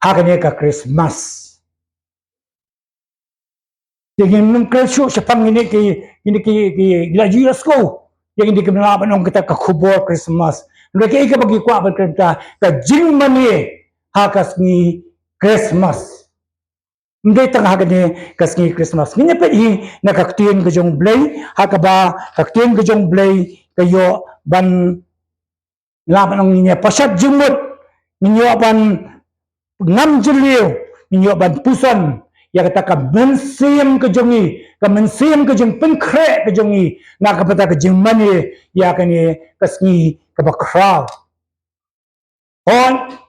hakane ka Christmas. Jadi nung Kristus sa pangini ki lagi ko. Yang hindi kami nung kita kakubor Christmas. Mereka ika bagi kuat berkata ka jing mani hakas ni Christmas. Hindi tang hakane kas ni Christmas. Ngine pe hi nakaktiin ka jong blay hakaba kaktiin ka jong blay kayo ban laban ng niya pasat jumut ninyo ban ngam jeliw ninyo ban puson ya kata ka mensim ke jongi ka mensim ke jong penkre ke jongi na kapata ke jing mani ya kani kasni ka bakra on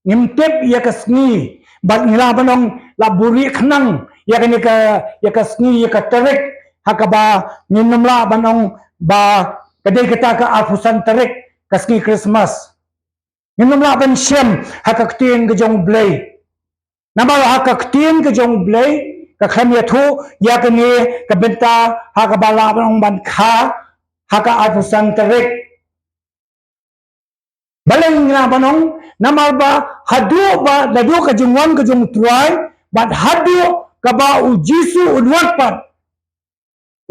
ngimtep ya kasni bat ngila banong laburi khnang ya kani ka ya kasni ya ka tarik hakaba ninumla banong ba kadai kata ka afusan tarik kasni Christmas ninumla ban shem hakaktin ke jong blay Nama hakaktin ke jong blay ka khamya thu ya kani ka benta hakabala bang ban kha haka afusan tarik baleng na banong nama ba hadu ba ladu ka jingwan ka jong truai bat hadu ka ba u jisu unwat pat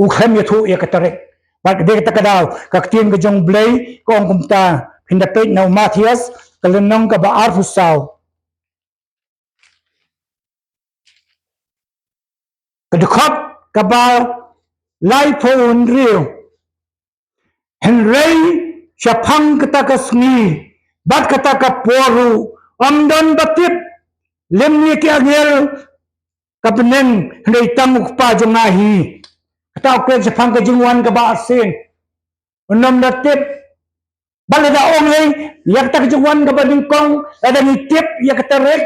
u khamya thu ya ka tarik bat de ta kadaw kaktin ke jong blay ko ang kumta hindapit na Matthias kalenong ka ba arfusaw Kedekap kabal lai phone rio Henry syapang ketaka sengi bat ketaka poru amdan batip lemni ki agel kapeneng hendai tamuk pa jengahi kata okey syapang kejungwan ke ba asin enam batip balada ongai yak tak kejungwan ke ba dingkong ada nitip yak terek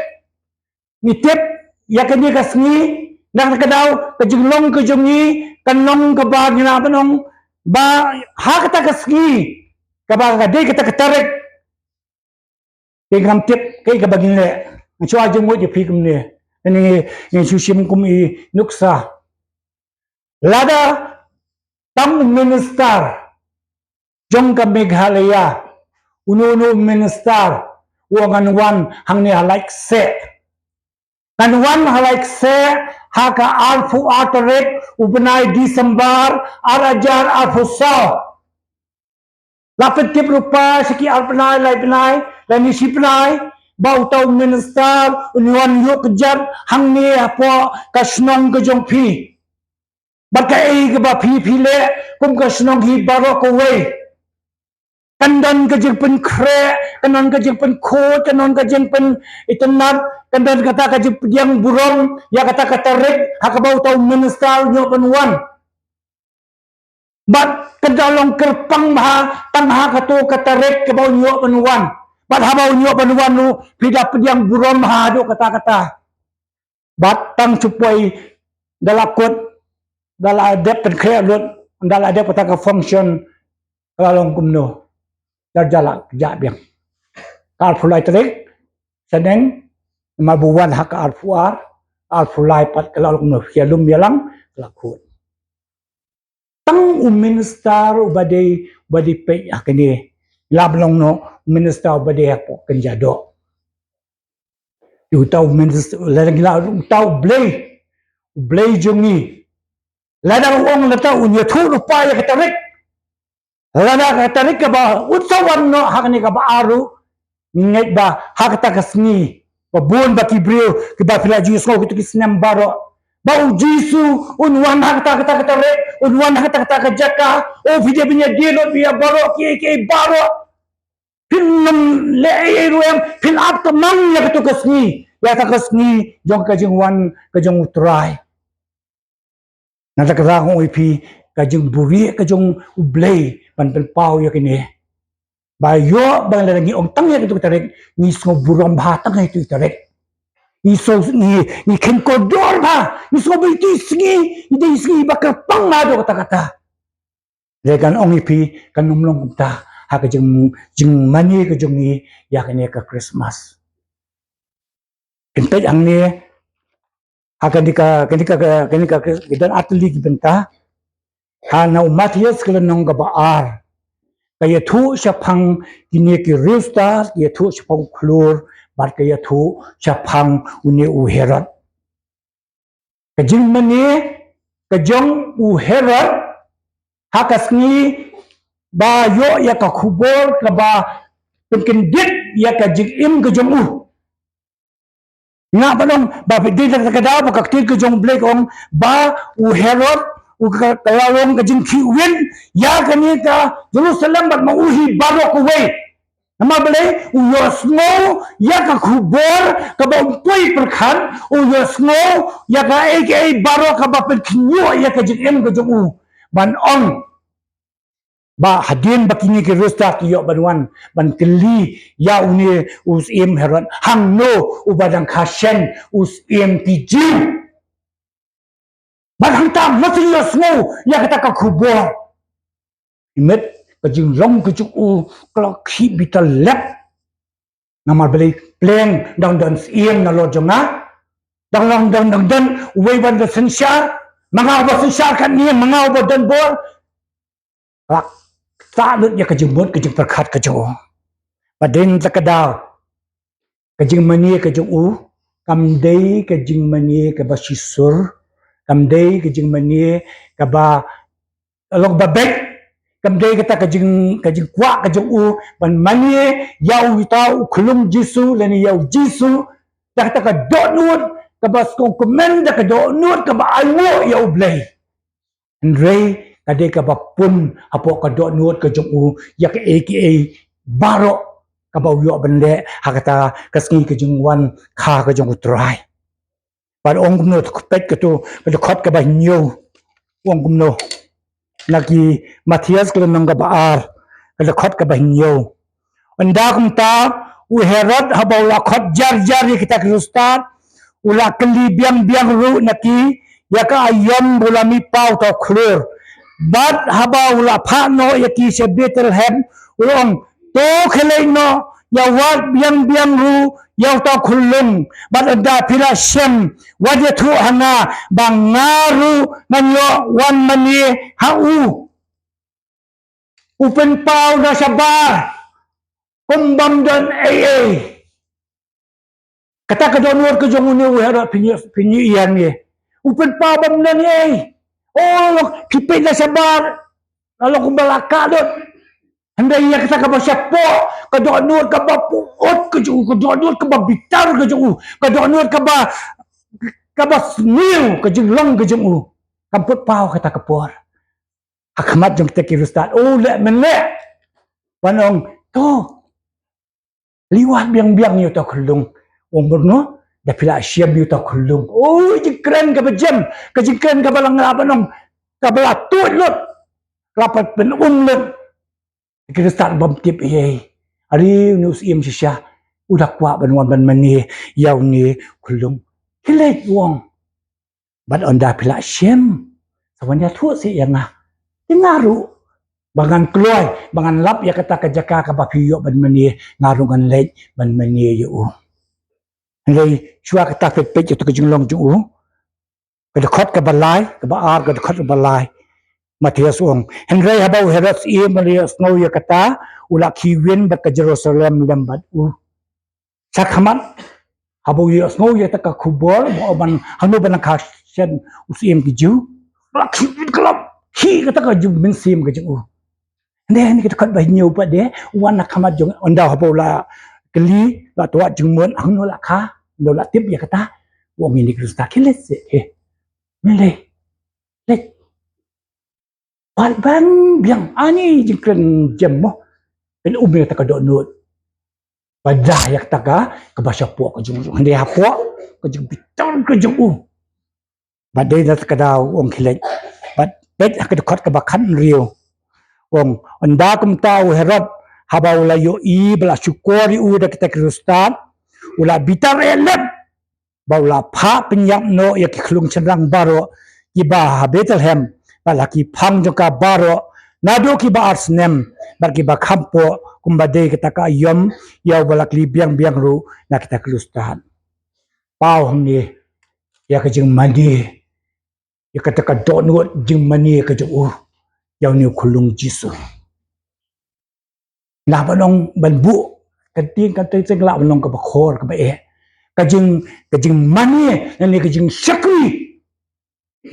nitip yak ni kasni nang kadaw kejunglong kejungi kanong kabag na panong ba hakata kasgi kabag kade kita ketarik kay kamtip kay kabagin le ang chwa jung mo di pikum ne ni susim kum i nuksa lada tam minister jong ka Meghalaya uno minister uangan wan hang ni like se kan wan like se haka alfu atarek ubenai Disember arajar alfu saw lapet tip rupa siki alpenai lai penai lai misi penai bau tau minister unwan yuk kejar hang ni apa kasnong ke jong pi bakai ke ba pi le kum kasnong hi baro ko wei kandan ke jeng pen kre kanon ke jeng pen ko kanon ke jeng pen itanat kandan kata ka jeng yang burong ya kata rek hakabau tau minister nyo penwan bat kedalong kerpang maha tangha katu kata rek kabau nyo penwan bat habau nyo penwan nu pida pediang burong maha do kata bat tang cupai dalakut daladep pen kre lut daladep kata ka function kalong kumno darjala kerja biang alfulai terik sedeng mabuwan hak alfulai pat kalau kumno hialum yalang lakut tang minister ubade pe akene lablong no minister ubade hapo kenjado utau minister ladang la utau blay jungi ladang ong lata unya thu rupa ya katarik lada katarik ka ba utsawan no hakani ka ba aru ngai ba hakata kasni pabun ba kibriyo ke ba pila jiso ko kisnam baro ba jisu unwan hakata katarik unwan hakata jaka o video binya dielo biya baro ke baro pinam le ruem pin up to mang ya to kasni ya ta kasni jong ka jingwan ka jong utrai nata ka ko ipi ka jing buri ka jong ublay pan pau ya kini bayo bang lagi ong tang ya itu tarik ni so buram batang itu tarik ni so ni ken kodor ba ni so itu sgi bakal pang na do kata lekan ong ipi kan numlong ta ha ka jing mani ka jong ni ya kini ka Christmas kentai ang ni akan kenika dan atli benta hana Matthias kelenong gabaar kaya tu siya pang kini ki rooster kaya tu siya pang klur bat kaya thu chapang uni u Herod kajing mani kajong u Herod hakasni ba yo ya ka khubor ka ba penkendit ya ka jing kajong u nga balong ba di ta kada ba kaktil kajong blake ong ba u Herod u kalawong kajing kiwin ya kanita Jerusalem bat mauhi baro kuway nama balay u yosmo ya ka khubor ka ba umpoi perkhan u yosmo ya ka aka baro ka ba penkinyo ya ka jing kajong u ban ong ba hadin bakini ke rosta ki yo banwan ban keli ya uni us im Herod hang no u badang khashen us im piju ban hang ta mati yo smo ya kata ka khubor imet kajing long kaju u klok khi bital lep namar beli pleng dang dan im na lo jonga dang wei ban da sensar manga ba sensar kan ni manga ba dan bor ta lut ya kajing mut kajing perkhat kajong padin takadaw kajing mani kajong u kamdei kajing mani ka basisur kamdei kajing mani ka ba along babek kamdei kata kajing kwa kajong u ban mani yau tau khulung jisu lani yau jisu tak ka donut ka ba ko komenda ka donut ka ba ayo yau blai andrei kade ka bapun apo ka do nuot ka jong u ya ka aka baro ka ba yo bande hakata kasngi ka jong wan kha ka jong utrai par ong gumno to pet ka to ka khot ka ba nyo ong gumno lagi Matthias ka nang ka ba ar ka khot ka ba nyo anda kum ta u Herod habaw la khot jar kita kristan ula kli biang ru naki ya ka ayam bulami pau to khur bat haba ula pha no yaki se Bethlehem ulong to khelai no ya wat biang ru ya ta khulung bat ada pila sem wajah thu hanga bangaru nanyo wan mani hau upen pau na sabar kumbam dan kata kedonor ke jongune wera pinyi ian ni upen pau bam nan oh kipit na sabar lalu kumbalaka doon handai ya kita ka ba siapo ka donor ka ba puot ka donor ka ba bitar ka donor ka ba smil ka jinglong ka jungu kamput pau kata kapor akamat jong kita kirustat oh le menle panong to liwat biang yo to khulung umur no da pila siam yo to khulung oh jikren ka ba jam ka jikren ka ba lang panong ka ba tut lot rapat penum lot kita start bom tip hari news im sisya udah kuat banwan ban mani yau ni khulung kilet wong ban onda pila siam sawanya thu si yang ngaru bangan kloy bangan lap ya kata ka jaka ka bapiyo ban mani ngarungan lej ban mani yu lei chua kata pe tu ka jinglong ju ka khot ka balai ka ba ar ka khot balai Matthias ong Henry habaw Herod Maria snow ya kata ula kiwin ba ka Jerusalem lambat sakhamat habaw ya snow ya ta ka khubor mo ban hanu ban ka shen usim ki ju la kiwin kalap hi kata ka ju min sim ka ju ne kita kat ba nyu pa de wan khamat jong onda habaw la kli la to jungmon hanu la kha do la tip ya kata wong ini krista kilet se mele ban biang ani jikren jemmo pen umir ta kadok nut pada yak taka ke bahasa puak ke jung hande hapuak ke jung biton ke jung badai da kada wong khilet bad bet ke dekat ke bakan rio wong anda kum tau Herod habau la yo I bela syukuri da kita kristan ula bitar elep baula pha penyap no yak khlung cenrang baro kiba Bethlehem balaki phang joka baro nado ki ba arsnem bagi ba khampo kumbade kita ka yom yaw balakli biang ru na kita kelustan pau ni ya ka jing mani ya kata ka donut jing mani ka ju yaw ni khulung jisu na banong banbu kating kating la long ka bakhor ka ba kajing mani nani kajing syakri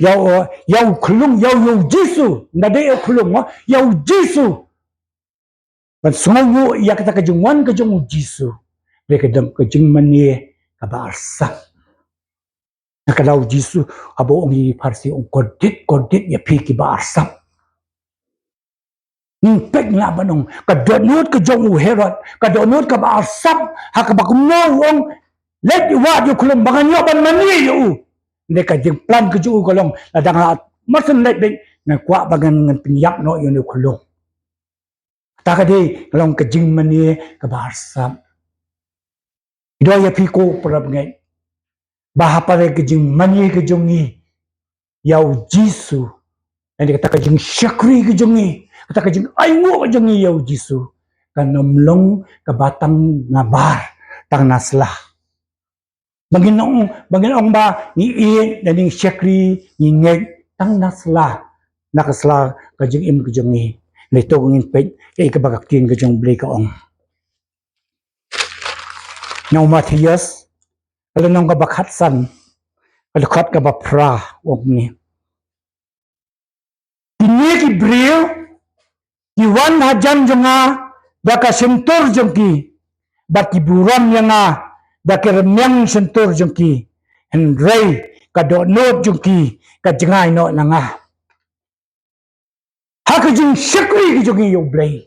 yau khulung yau jisu nade yau khulung yau jisu ban sungu ya kata kajing wan kajing jisu le kadam kajing mani ka ba arsa nakadaw jisu abo ongi parsi ong kodit ya pi ki ba arsa pek nga banong kadonot ka jong Herod kadonot ka ba arsap hakabakumno ong let wa yu kulong bangan yo ban mani yu ne ka jing plan ka ju kulong ladang at masan let be na kwa bagan ngan pinyak no yu kulong ta ka di kulong ka jing mani ka ba arsap do ya pi ko prab ngai bahapare ka jing mani ka jongi yau jisu ande kata ka jing syakri ka jongi kata ka jing aingo ka jongi yau jisu kanomlong kabatang ngabar tang naslah Banginoong ba ni i daning syakri ni ngeg tang naslah nakasla ka jing im ka jongi nito ngin pet kay kabagaktin ka jong blay ka ong now Matthias alanong kabakhatsan kalukhat ka ba pra og ni Tiniki brio Iwan hajan jonga baka sentur jongki baki buram yanga baki remyang sentur jongki henrei kado not jongki kajengai no nanga hakajing syakri jongi yo blay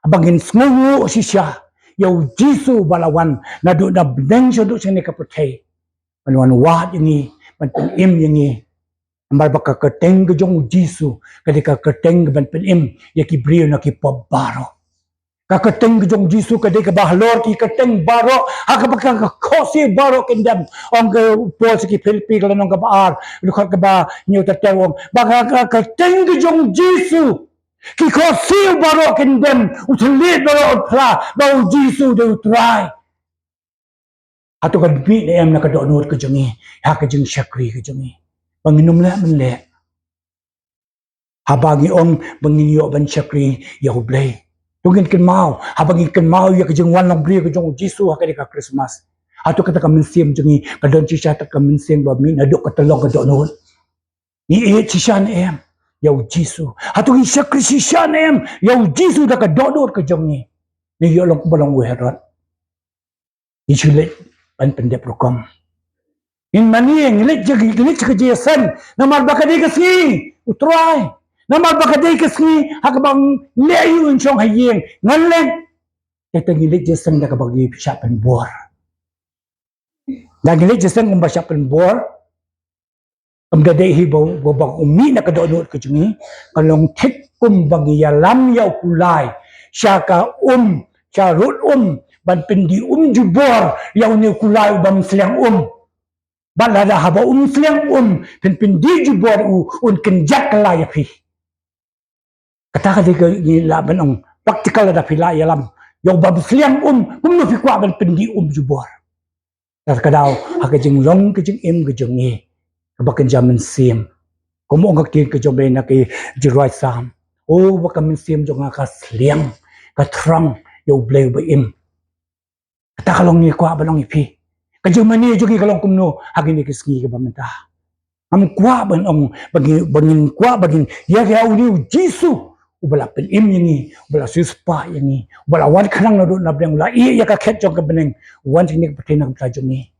abangin smungu sisya yo jisu balawan nadu na bneng sodo sene kapatay manwan wat yangi manpun im yangi ambar baka keteng ke jong jisu kadika keteng ban penim ya ki brio na ki pabaro ka keteng ke jong jisu kadika bahlor ki keteng baro haka baka khosi baro kendam ong ke pol ki philpi kala nong ka baar lukha ka ba nyu ta tewong baka keteng ke jong jisu ki khosi baro kendam utlit baro phla ba jisu de utrai ato ka bi em na ka donor ke jongi haka jing syakri ke jongi Panginom na manle. Habang iong banginyo ban syakri yahublay. Tungin kin mau. Habang ikan mau ya kajeng wan lang bri kajeng Jisu hakadi ka Christmas. Ato kata kaminsim jengi kadon sisya ta kaminsim ba min adok katalong kadon. Ni iit sisya na em. Yaw Jisu. Ato ki syakri sisya na em. Yaw Jisu da kadon kajeng ni. Ni yolong balong weherat. Isulit pan pendeprukom. In manieng lit kajiyasan namar bakadi kasni utray namar bakadi kasni hakabang leyu insong hayeng nganlen ito gilit jasan da kabagi siyapan bor da gilit jasan kung ba siyapan bor kamdaday hibaw babang umi na kadoonot kajungi kalong tit kumbang yalam yaw kulay siya ka siya rut ban pindi jubor yaw ni kulay ubang silang balada haba silang pinpindi jubor un kenjak kalaya pi kata kali ke laban ang praktikal da pila yalam yung bab silang kumno fi kwa ban pindi jubor dar kadaw hakajing long kajing kajing ni kabakan jaman sim kumo ang kaktin kajing bay na kay jiroy sam baka min sim jong nga kasliang katrang yung blay ba kata kalong ni kwa balong ipi kajing mani jogi kalong kumno hagin ikisgi ka bamenta am kwa ban ong bagin ya kaya uli Jisu ubala pelim yangi ubala suspa yangi ubala wan kanang na do na blang la ya ka khet jong ka beneng wan sing patin ng tajong ni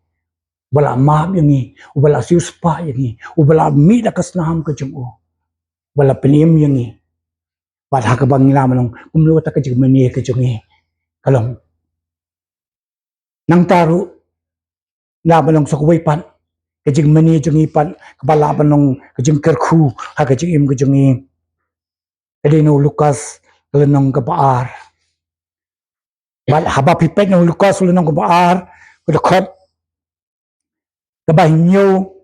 ubala mab yangi ubala suspa yangi ubala mi da kasnaham ka jong ubala pelim yangi bad hakabang nilaman kumno ta ka jing mani ka jong ni kalong nang taru laban ng sakwaypan kajing mani jong ipan kabalaban ng kajing kerku ha kajing im kajing i kadino Lukas lanong kabaar bal haba pipet ng Lukas lanong kabaar kadakot kabahinyo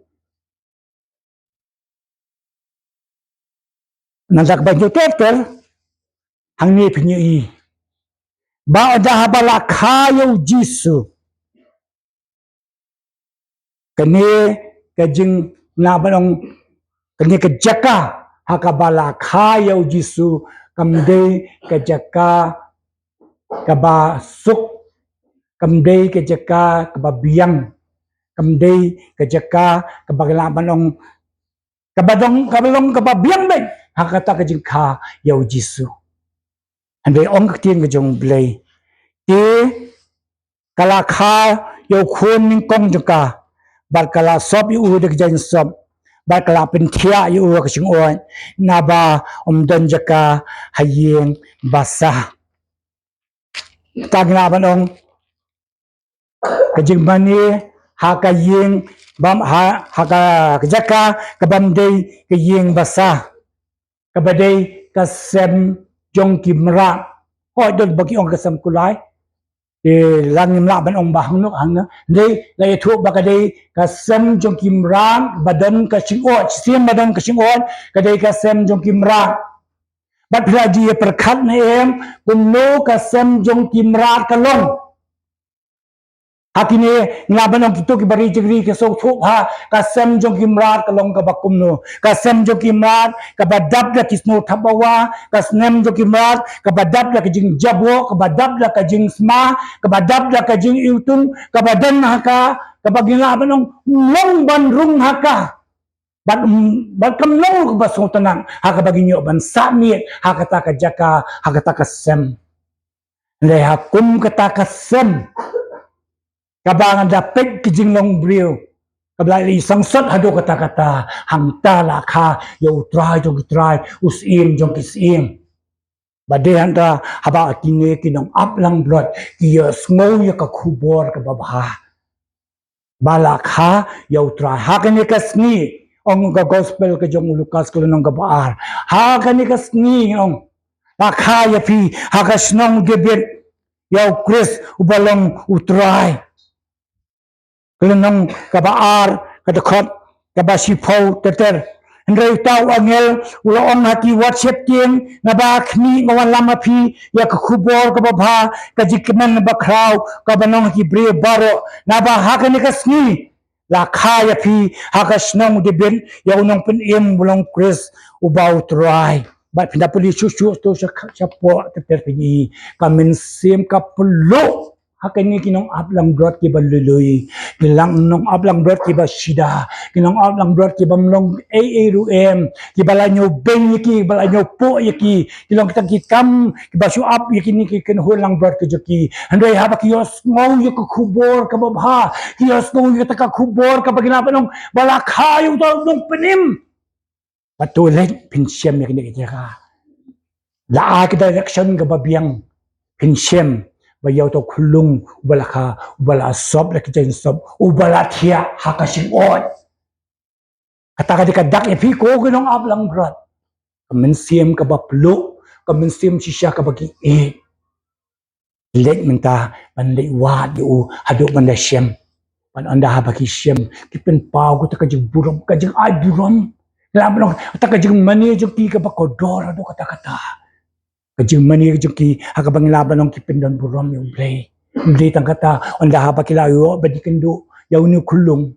nandak bahinyo teter hangni pinyo i ba ada habala kayo Jisu kani kajing nabanong kani kajaka hakabala kayaw Jisu kamde kajaka kabasuk kamday ka jaka kababiang kamday ka jaka kabaglaban ong kabalong kababiang bay hakata ka jingka yaw Jisu anday ong katien ka jong blay ti kalakha yaw khun ning kong jaka bar kala sop yu udak jan sop bar kala pentia yu udak sing on naba don jaka hayeng basa taglaban ong kajing mani hakayeng bam haka jaka kabamday kayeng basa kabadai kasem jong kimra hoy don bagi ong kasem kulay langim la ban ong bahang nok hang dei lai thu bakadai kasem jong kimra badan kasing o sim badan kasing on kadai kasem jong kimra bat praji perkhat ne em kumno kasem jong kimra kalong hakine ngaban ong kitu ki bari jigri ke so thu ha kasem jong kimrat kalong ka bakumno kasem jong kimrat ka badab la kisno thabawa kasnem jong kimrat ka badab la kajing jabo ka badab la kajing sma ka badab la kajing iutung ka badan haka ka baginaban ong long bandrung haka bat kam long ka baso tanang haka baginyo ban samit haka ta ka jaka haka ta kasem le hakum kata kasem kabangan dapat kijing long brio kabla isang sot hado kata-kata hangtala ka yo try jong try usim jong kisim bade handa haba atine kinong aplang blood kiyo snow ya kakubor ka babha balakha yo try hakane kasni ong ga gospel ka jong Lucas ko nang gabaar hakane kasni ong lakha ya pi hakasnong debit yo Chris ubalong utray Kelenong kabaar kadakot kabasipau teter Hendrai tau angel ulang hati WhatsApp tien nabakni ngawan lama pi ya kakubor kababha kajikman bakraw kabanong hati bre baro nabahakan ni kasni lakaya pi hakasnong deben ya unong penim bulong Chris ubau try bat pindapuli susu to sa po teter pini kamen sim kaplo hakani kinong ablang brot ki baluluy kilang nong ablang brot ki basida kinong ablang brot ki bamlong aarum ki balanyo ben ki balanyo po ki kilong kitang kitam ki basu up ki ni ki kinhulang brot ki joki handai haba ki yos ngau yo ko kubor ka babha ki yos ngau yo ta ka kubor ka bagina nong balakhayo to nong penim patulen pinsyem ni kini ka laa kita election ka babiang pinsyem bayaw to kulung ubala sob la kitchen sob ubala thia hakasing on kata ka dak epi ko ginong ablang brat kamen sim ka baplo kamen sim sisya ka bagi let menta ban le wa du hadu ban la shem ban anda ha bagi shem kipen pau ko ta ka jing burom ka jing ai burom lam ta ka jing mani jo ki ka ba ko dor do kata kajing mani juki hakabang laban ng kipindan buram yung play tangkata on laha pa kilayo badikendu yaw ni kulung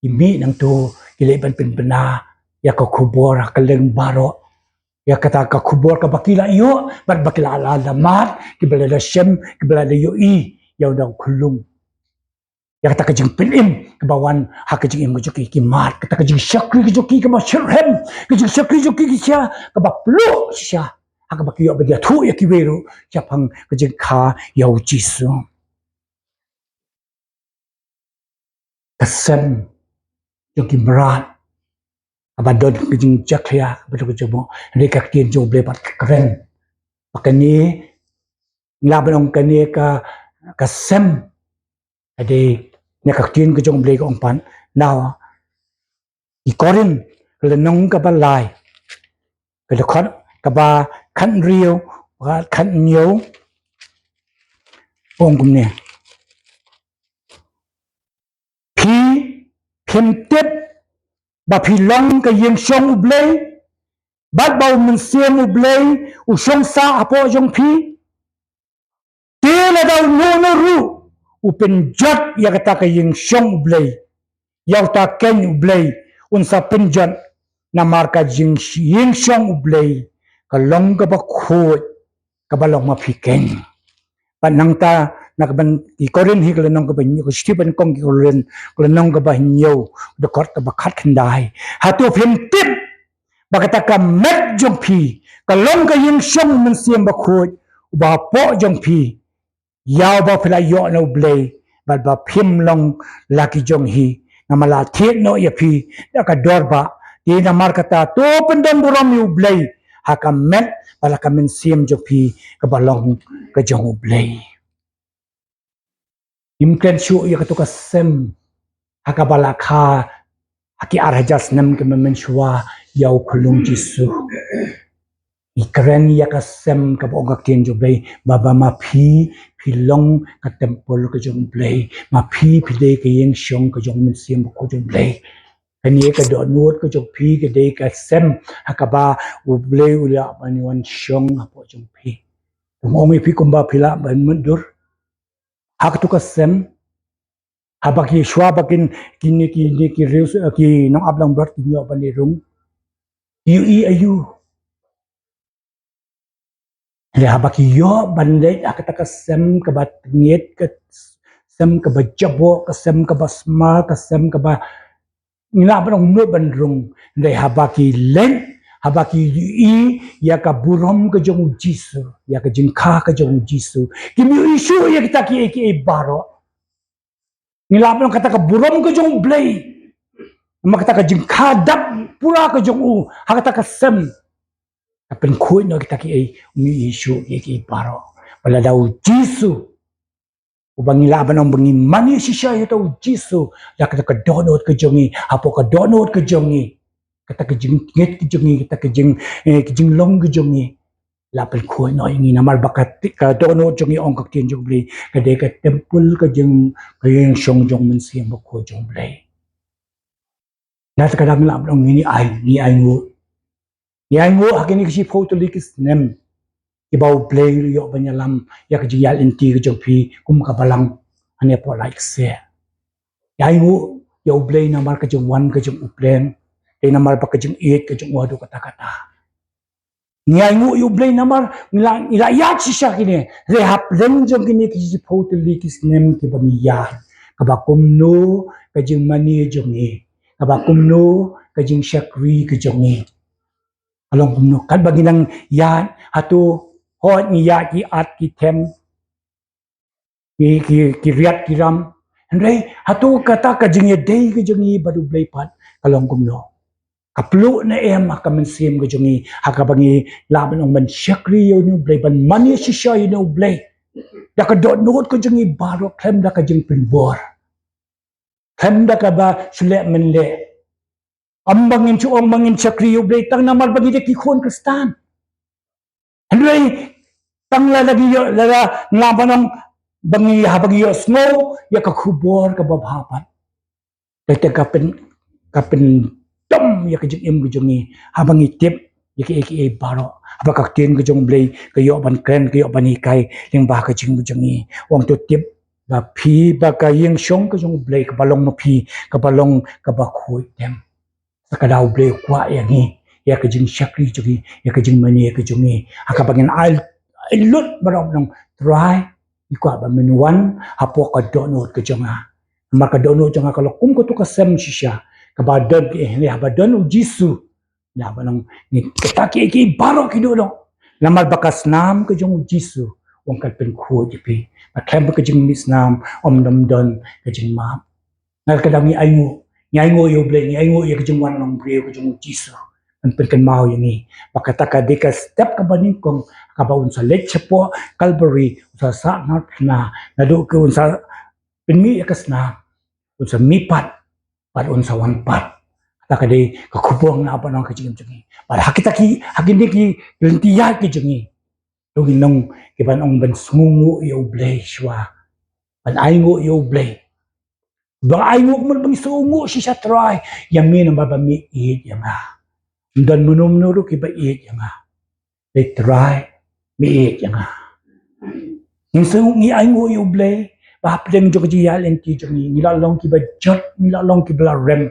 imi nang to kilaiban pinbana ya kakubor kaleng baro ya kata kakubor ka bakila iyo bar bakila alamat kibala shem kibala yo yaw daw kulung ya kata kajing pinim kabawan hakajing im juki kimat kata kajing syakri juki kabashirhem kajing syakri juki siya kabaplo siya hakabaki yo badia thu ya kiweru japang kajing ka yaw Jisu kasem yung kimrat abadon kajing jakya abadon kajing mo hindi kaktiin yung blepat karen pakani nglaban ang kani ka kasem ade nakaktiin kajing blek ang pan now ikorin kalanong kabalay kalakot kaba kan rio và kan nhiều ông cũng nè khi thêm tiếp bà phi long cái yên sông ublay bắt đầu mình xem ublay u sông sa apo jong phi thế là đâu no ru u penjat ya kata cái yên sông ublay yau ta ken ublay unsa penjat na marka jing yên sông ublay kalong ka ba khut kabalong mapikeng panang ta nak ban ki korin hi kala nong ka ban ko Stephen kong ki korin kala nong ka ban yo de kot ka bakhat khandai ha tu phim tip bakata ka met jong phi ka long ka yin shong mun siam ba khoj ba po jong phi yaw ba phila yo no blay ba phim long laki jong hi namala thiet no ya phi da ka dor ba ti na mar kata to pendon buram yu blay ha ka met bala ka men siam jong phi ka balong ka jong blay imken shu ya ka to ka sem ha ka bala kha haki arhajas nam ke men shwa yaw khulung jisu ikren ya ka sem ka bong ka ken jo blay baba ma phi long ka temple ka jong blay ma phi de ka yeng shong ka jong men siam ko jong blay ani ka do nuot ka jong phi ka de ka sem hakaba u blay u la mani wan shong po jong phi ong phi kumba phila ban mundur hak tu ka sem habaki shwa bakin ki reus ki nong ablang brat ki yo ban rung yu i ayu le habaki yo ban le akata ka sem ka bat nget ka sem ka ba jabo ka sem ka basma ka sem ka ba ngila ban no ban rung le habaki len habaki i ya ka burom ka jong jisu ya ka jinkha ka jong jisu ki mi isu ya kita ki baro ngila ban kata ka burom ka jong blay makata ka jinkha dap pura ka jong u hakata ka sem apen khoi no kita ki mi isu ki baro wala daw jisu ubangila banong bangi mani sisya ito jisu ya kata ka donot ka jongi apo ka donot ka jongi kata ka jingit ka jongi kata ka jing long ka jongi lapel khoi no ingi namar bakat ka donot jongi ong ka tin jong blay ka de ka temple ka jing ka yung shong jong men siam ko jong blay nat ka dang lam dong ni ai ngu hakini ki photo likis nem ibau play yo banyalam ya ka jiyal inti ka jong phi kum ka balang ane po like se ya ngu yo play na mar ka jong wan ka jong uplen te na mar pa ka jong 8 ka jong wadu kata kata ngai ngu yo play na mar ila ya chi sha kini re hap leng jong kini ki photo likis nem ki bani ya ka ba kum no ka jong mani jong e ka ba kum no ka jong shakri ka jong e along kum no kan bagi nang ya hatu hot ni ya ki at ki them ki riat ki ram andai hatu kata ka jing ye dei ka jingi badu blai pat kalong kum no kaplu na em ka men sim ka jingi haka bangi laban ong man shakri yo no blai ban mani shisha yo no blai da ka do not ka jingi baro klem da ka jing pin bor klem da ka ba sule men le ambangin chu ambangin shakri yo blai tang namar bagi de ki khon kristan andai tang la lagi yo la labanong bangi habagi yo snow ya ka khubor ka babhapan te ka pen dom ya ka jing em ka jungi habangi tip ya ki baro habaka tin ka jung blay ka yo ban kren ka yo ban kai ling ba ka jing jungi wang to tip ba phi ba ka yeng shong ka jung blay ka balong ma phi ka balong ka ba khoi tem ka daw blay kwa ya ni ya ka jing shakri jungi ya ka jing mani ka jungi haka bangin al lut barong nong try ikwa ba menuan hapo ka donut ka jonga maka donut jonga kalau kum ko to ka sem shisha ka ba don ni ba don jisu na ba nang ni kataki ki baro ki do lamar bakas nam ka jong jisu wong ka pen kho ji pi ba kem ka jing mis nam om dam don ka jing ma ngal ka dang ni ai ngo yo ble ni ai ngo ye ka jing wan nong bre ka jong jisu an pen kan mau yani bakata ka de ka step ka baning kong ka ba un sa let chepo Calvary sa not na do ka un sa pinmi ka sna un sa mi pat un sa wan pat ta ka de ka khupong na pa nang ka jing jing par hakitaki hakindi ki lentiya ki jing dong nong ki ban ong ban sungu yo ble shwa ban ai ngo yo ble ba ai ngo mo bang sungu si sa try yamin ba mi e yanga dan menum nuru ki ba e yanga they try mi e yanga in sung ni ai ngo yo ble ba pleng jo ji ya len ti jo ni la long ki ba jot ni la long ki bla rem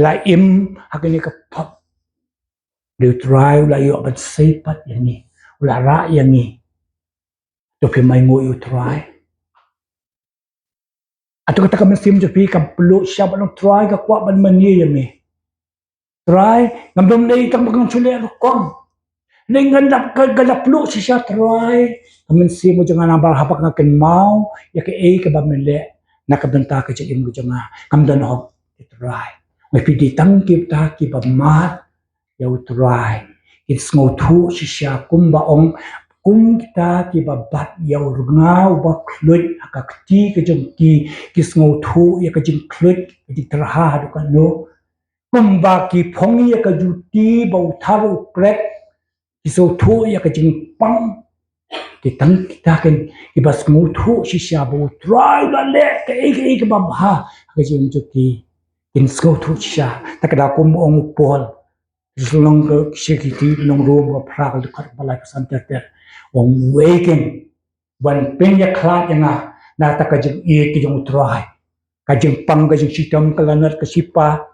la im hakini ka pop they try la yo ba sei pat yang ni la ra yang ni to pe mai ngo yo try Atau kata kami sim jepi kam peluk siapa nang try ka kuat ban mani ya me. Try ngam dom nei tang bagang chule lu kom. Nei ngandap ka galap peluk si sia try. Kami sim mo jangan ambar hapak ngaken mau ya ke ka ba mele nak benta ka je im jangan kam dan hok try. Mai pidi tang ki ta ki ba mat ya try. It's ngau thu si sia kum ba ong kum kita ki babat yau ngau ba klut akakti ke jengki kis ngau thu ya ke jeng klut di terha du kan no kum ba ki phong ya ke juti bau tharu krek kiso thu ya ke jeng pang ki tang kita ken ki bas ngau thu si sia bau try la le ke ba ha ke jeng juti kin ngau thu sia takada kum ong pol Long ke sikiti long room ke prak dekat balai pesan ter wong waking ban penya klat yang na ta ka jeng e ki jong try ka jeng pang ka jeng sitam kalanat ka sipa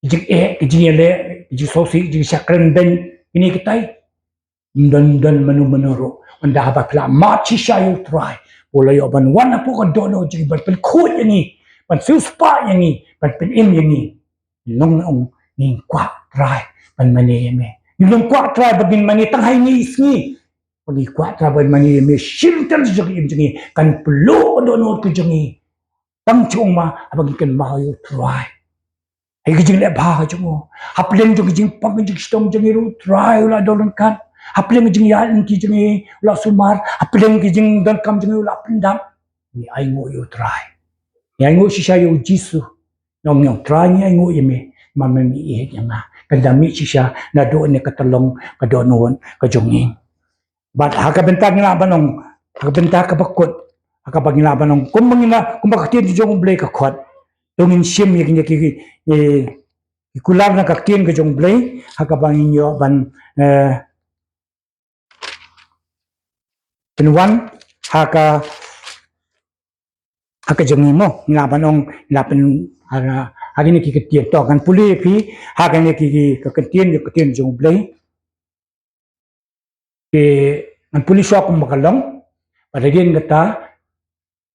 jeng e ki jeng le jeng sosi jeng sakren ben ini kitai dan menu anda ba kla ma chi sha you try bola yo ban wana pu ka dono jeng ban pen khut yang ni ban su spa yang ni ban pen im yang ni long ong ni kwa try ban mani me long kwa try bagin mani tang hai ni isni pagi kuat trabai mani me shilter jegi jegi kan pelo dono ke jegi tang chung ma abagi kan ma yo try ai ke jeng le ba ka chung haplen jegi jeng pang jegi stom jegi ru try la dolon kan haplen jegi ya ki jegi la sumar haplen ke jeng dan kam jegi la pendam ni ai ngo yo try ni ai ngo shisha yo jisu nong nyong try ni ai ngo yeme ma me mi e yang kan dami shisha na do ne katalong ka donon ka jonging But hakabenta ngila banong hakabenta ka bakot hakabag ngila banong kung bakti di jong blay ka khot tungin sim yakin yaki kular na kaktin ka jong blay hakabang inyo ban penwan haka jong mo ngila banong lapen hagin kikitien to kan puli pi hagan kakitien jong blay ang pulis ako makalong pada din kata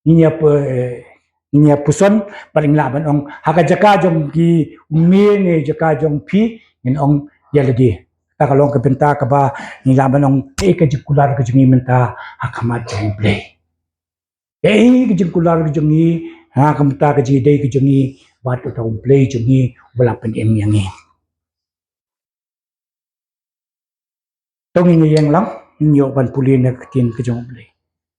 niya puson paling laban ong hakajaka jong ki umine jaka jong pi in ong yaladi takalong kabenta ka ba ni laban ong kajikular ka jong imenta hakamat jong play kajikular ka jong hakamta ka jong day ka jong bato ta play jong wala pen em yang tong ini yang lang inyo ban puli na katin ka jong blay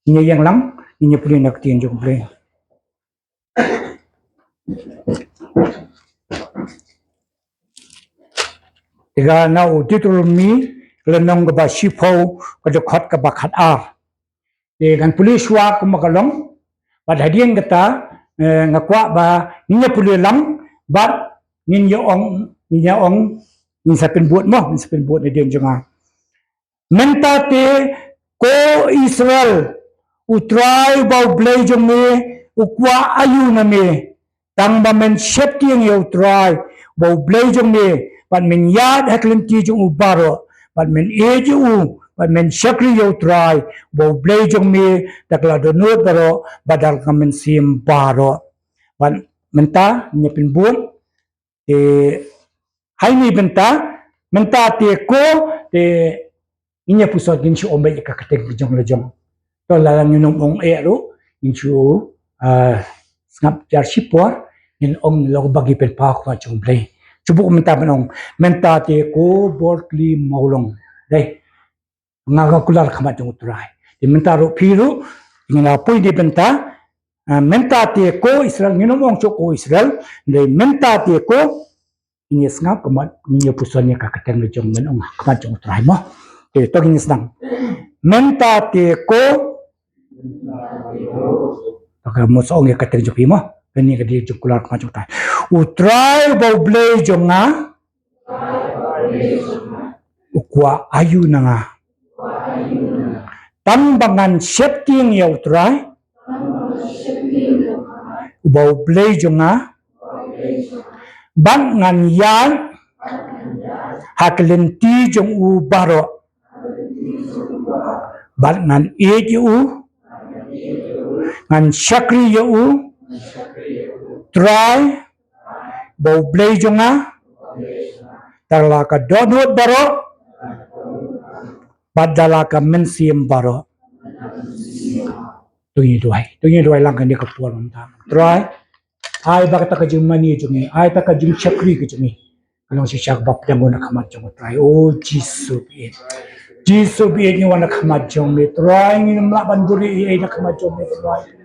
inyo yang lang inyo puli na katin jong blay tiga na titul mi lenong ka ba sipo ka jokhat ka ba khat ar kan puli shwa ka makalong bad hadian kata ngakwa ba inyo puli lang bad ninyo ong ni sapin buat mo ni sapin buat na din jong mentate ko Israel utrai bau blay jong me ukwa ayu na me tang ba men shepti yang utrai bau blay jong me pan men yad haklinti jong ubaro pan men eju pan men shakri utrai bau blay jong me takla donut baro badal kamen sim baro pan menta nyepin bun hai ni benta mentate ko inya pusat ginchu ombe ka katek jong lejong to la nginong ong ero ginchu snap jar sipor in ong log bagi pen pa ko jong blay chubu menta banong menta te ko borkli maulong dai ngaga kular khamat jong utrai di menta ro phiru ngina pui di benta menta te ko Israel nginong ong ko Israel dai menta te ko inya snap kamat inya pusanya ka katek jong men ong khamat jong utrai mo talking senang. Mentate ko okay mo sa ong kateng jopi mo kani ka di jukular ka juta utrai bau blay jonga ukwa ayu na nga tambangan setting ya utrai bau blay jonga bangan yan haklenti jong u baro bat ngan eju ngan syakri yu Try, bau blay jonga, darla ka donut baro, badala ka mensiam baro. Tunyi duai lang kan dia kepuan mentang. Try, ai baka taka jeng mani jongi, ai taka jeng chakri ke jongi. Kalau si syak bap yang guna kamat jong try. Oh Jesus it. Jesus it ni wana kamat jong ni try ni mlaban duri ai nak kamat jong ni try.